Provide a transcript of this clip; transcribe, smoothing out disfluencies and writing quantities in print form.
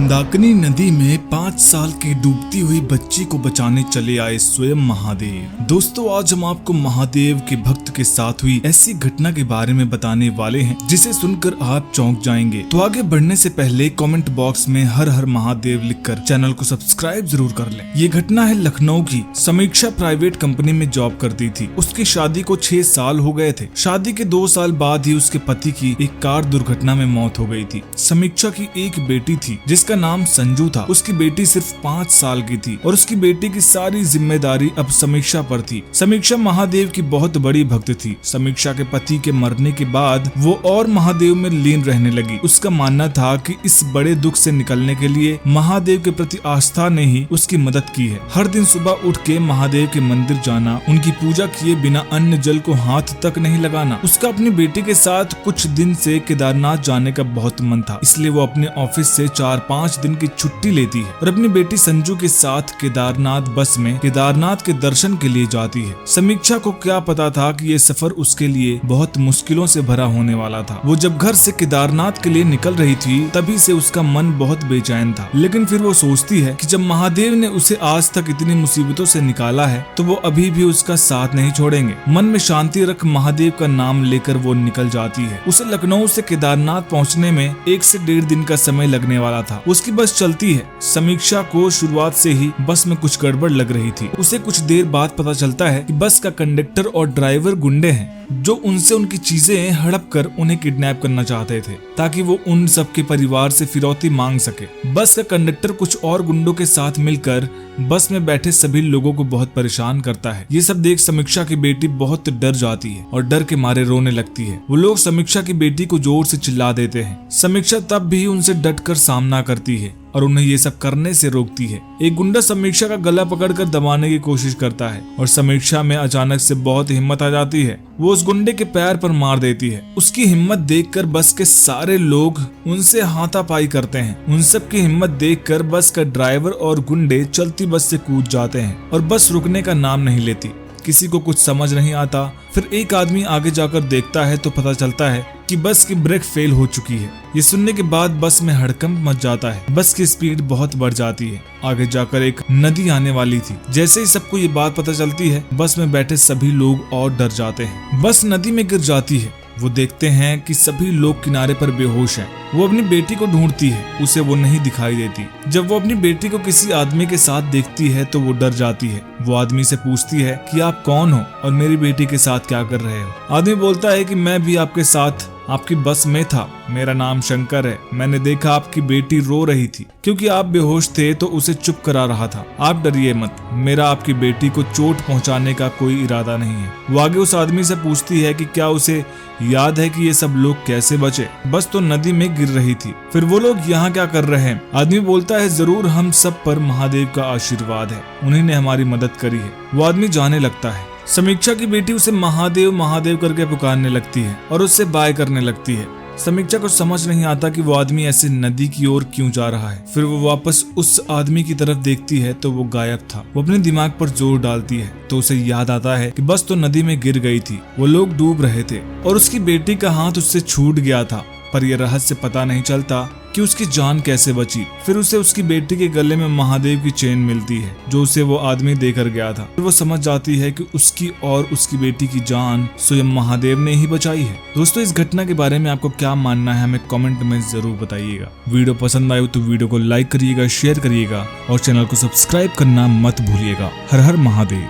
मंदाकिनी नदी में 5 साल की डूबती हुई बच्ची को बचाने चले आए स्वयं महादेव। दोस्तों, आज हम आपको महादेव के भक्त के साथ हुई ऐसी घटना के बारे में बताने वाले हैं जिसे सुनकर आप चौंक जाएंगे। तो आगे बढ़ने से पहले कमेंट बॉक्स में हर हर महादेव लिखकर चैनल को सब्सक्राइब जरूर कर लें। ये घटना है लखनऊ की। समीक्षा प्राइवेट कंपनी में जॉब करती थी। उसकी शादी को 6 साल हो गए थे। शादी के 2 साल बाद ही उसके पति की एक कार दुर्घटना में मौत हो गई थी। समीक्षा की एक बेटी थी जिसका नाम संजू था। उसकी बेटी सिर्फ 5 साल की थी और उसकी बेटी की सारी जिम्मेदारी अब समीक्षा पर थी। समीक्षा महादेव की बहुत बड़ी भक्त थी। समीक्षा के पति के मरने के बाद वो और महादेव में लीन रहने लगी। उसका मानना था कि इस बड़े दुख से निकलने के लिए महादेव के प्रति आस्था ने ही उसकी मदद की है। हर दिन सुबह उठ के महादेव के मंदिर जाना, उनकी पूजा किए बिना अन्न जल को हाथ तक नहीं लगाना। उसका अपनी बेटी के साथ कुछ दिन से केदारनाथ जाने का बहुत मन था, इसलिए वो अपने ऑफिस से 4-5 दिन की छुट्टी लेती है और अपनी बेटी संजू के साथ केदारनाथ बस में केदारनाथ के दर्शन के लिए जाती है। समीक्षा को क्या पता था कि ये सफर उसके लिए बहुत मुश्किलों से भरा होने वाला था। वो जब घर से केदारनाथ के लिए निकल रही थी तभी से उसका मन बहुत बेचैन था, लेकिन फिर वो सोचती है कि जब महादेव ने उसे आज तक इतनी मुसीबतों से निकाला है तो वो अभी भी उसका साथ नहीं छोड़ेंगे। मन में शांति रख महादेव का नाम लेकर वो निकल जाती है। उसे लखनऊ से केदारनाथ पहुँचने में 1 से 1.5 दिन का समय लगने वाला था। उसकी बस चलती है। समीक्षा को शुरुआत से ही बस में कुछ गड़बड़ लग रही थी। उसे कुछ देर बाद पता चलता है कि बस का कंडक्टर और ड्राइवर गुंडे हैं जो उनसे उनकी चीजें हड़प कर उन्हें किडनैप करना चाहते थे ताकि वो उन सबके परिवार से फिरौती मांग सके। बस का कंडक्टर कुछ और गुंडों के साथ मिलकर बस में बैठे सभी लोगों को बहुत परेशान करता है। ये सब देख समीक्षा की बेटी बहुत डर जाती है और डर के मारे रोने लगती है। वो लोग समीक्षा की बेटी को जोर से चिल्ला देते हैं। समीक्षा तब भी उनसे डटकर सामना करती है और उन्हें ये सब करने से रोकती है। एक गुंडा समीक्षा का गला पकड़कर दबाने की कोशिश करता है और समीक्षा में अचानक से बहुत हिम्मत आ जाती है। वो उस गुंडे के पैर पर मार देती है। उसकी हिम्मत देखकर बस के सारे लोग उनसे हाथापाई करते हैं। उन सब की हिम्मत देखकर बस का ड्राइवर और गुंडे चलती बस से कूद जाते हैं और बस रुकने का नाम नहीं लेती। किसी को कुछ समझ नहीं आता। फिर एक आदमी आगे जाकर देखता है तो पता चलता है कि बस की ब्रेक फेल हो चुकी है। ये सुनने के बाद बस में हड़कंप मच जाता है। बस की स्पीड बहुत बढ़ जाती है। आगे जाकर एक नदी आने वाली थी। जैसे ही सबको ये बात पता चलती है बस में बैठे सभी लोग और डर जाते हैं। बस नदी में गिर जाती है। वो देखते हैं कि सभी लोग किनारे पर बेहोश हैं। वो अपनी बेटी को ढूंढती है, उसे वो नहीं दिखाई देती। जब वो अपनी बेटी को किसी आदमी के साथ देखती है तो वो डर जाती है। वो आदमी से पूछती है कि आप कौन हो और मेरी बेटी के साथ क्या कर रहे हो। आदमी बोलता है कि मैं भी आपके साथ आपकी बस में था। मेरा नाम शंकर है। मैंने देखा आपकी बेटी रो रही थी। क्योंकि आप बेहोश थे तो उसे चुप करा रहा था। आप डरिए मत, मेरा आपकी बेटी को चोट पहुंचाने का कोई इरादा नहीं है। वो आगे उस आदमी से पूछती है कि क्या उसे याद है कि ये सब लोग कैसे बचे। बस तो नदी में गिर रही थी। फिर वो लोग यहाँ क्या कर रहे हैं। आदमी बोलता है जरूर हम सब पर महादेव का आशीर्वाद है, उन्हीं ने हमारी मदद करी है। वो आदमी जाने लगता है। समीक्षा की बेटी उसे महादेव महादेव करके पुकारने लगती है और उससे बाय करने लगती है। समीक्षा को समझ नहीं आता कि वो आदमी ऐसे नदी की ओर क्यों जा रहा है। फिर वो वापस उस आदमी की तरफ देखती है तो वो गायब था। वो अपने दिमाग पर जोर डालती है तो उसे याद आता है कि बस तो नदी में गिर गई थी। वो लोग डूब रहे थे और उसकी बेटी का हाथ उससे छूट गया था, पर यह रहस्य पता नहीं चलता कि उसकी जान कैसे बची। फिर उसे उसकी बेटी के गले में महादेव की चेन मिलती है जो उसे वो आदमी देकर गया था। फिर वो समझ जाती है कि उसकी और उसकी बेटी की जान स्वयं महादेव ने ही बचाई है। दोस्तों, इस घटना के बारे में आपको क्या मानना है हमें कमेंट में जरूर बताइएगा। वीडियो पसंद आए तो वीडियो को लाइक करिएगा, शेयर करिएगा और चैनल को सब्सक्राइब करना मत भूलिएगा। हर हर महादेव।